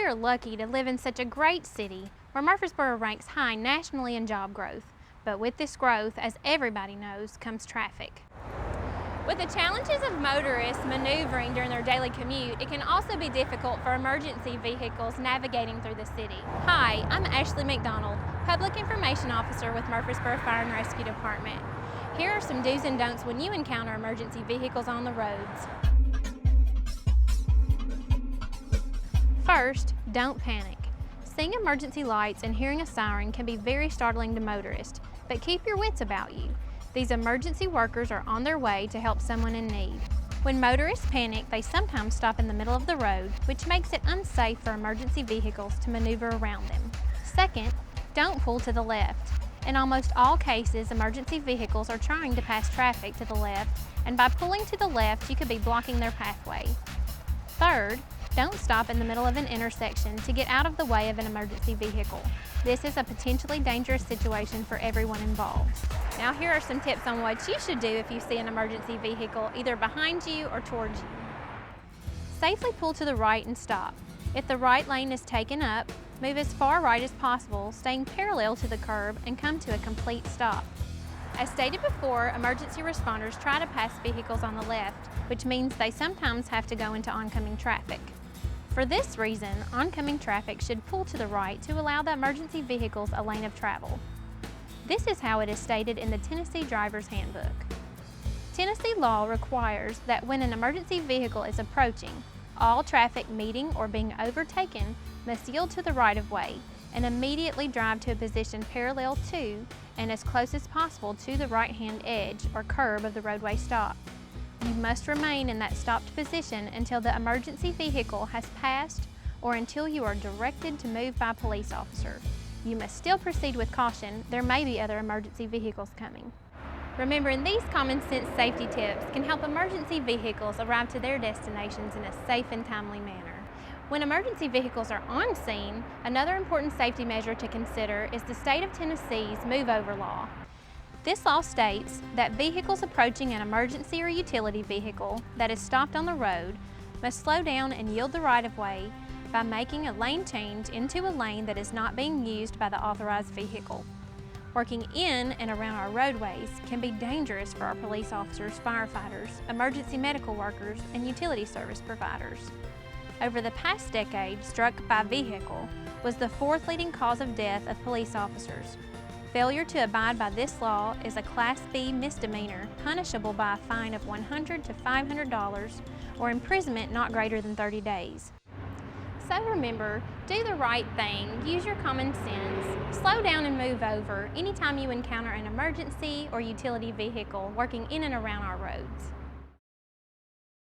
are lucky to live in such a great city where Murfreesboro ranks high nationally in job growth. But with this growth, as everybody knows, comes traffic. With the challenges of motorists maneuvering during their daily commute, it can also be difficult for emergency vehicles navigating through the city. Hi, I'm Ashley McDonald, Public Information Officer with Murfreesboro Fire and Rescue Department. Here are some do's and don'ts when you encounter emergency vehicles on the roads. First, don't panic. Seeing emergency lights and hearing a siren can be very startling to motorists, but keep your wits about you. These emergency workers are on their way to help someone in need. When motorists panic, they sometimes stop in the middle of the road, which makes it unsafe for emergency vehicles to maneuver around them. Second, don't pull to the left. In almost all cases, emergency vehicles are trying to pass traffic to the left, and by pulling to the left, you could be blocking their pathway. Third, don't stop in the middle of an intersection to get out of the way of an emergency vehicle. This is a potentially dangerous situation for everyone involved. Now here are some tips on what you should do if you see an emergency vehicle either behind you or towards you. Safely pull to the right and stop. If the right lane is taken up, move as far right as possible, staying parallel to the curb, and come to a complete stop. As stated before, emergency responders try to pass vehicles on the left, which means they sometimes have to go into oncoming traffic. For this reason, oncoming traffic should pull to the right to allow the emergency vehicles a lane of travel. This is how it is stated in the Tennessee Driver's Handbook. Tennessee law requires that when an emergency vehicle is approaching, all traffic meeting or being overtaken must yield to the right-of-way and immediately drive to a position parallel to and as close as possible to the right-hand edge or curb of the roadway stop. You must remain in that stopped position until the emergency vehicle has passed or until you are directed to move by a police officer. You must still proceed with caution. There may be other emergency vehicles coming. Remembering these common sense safety tips can help emergency vehicles arrive to their destinations in a safe and timely manner. When emergency vehicles are on scene, another important safety measure to consider is the state of Tennessee's move-over law. This law states that vehicles approaching an emergency or utility vehicle that is stopped on the road must slow down and yield the right-of-way by making a lane change into a lane that is not being used by the authorized vehicle. Working in and around our roadways can be dangerous for our police officers, firefighters, emergency medical workers, and utility service providers. Over the past decade, struck by vehicle was the fourth leading cause of death of police officers. Failure to abide by this law is a Class B misdemeanor punishable by a fine of $100 to $500 or imprisonment not greater than 30 days. So remember, do the right thing, use your common sense, slow down and move over anytime you encounter an emergency or utility vehicle working in and around our roads.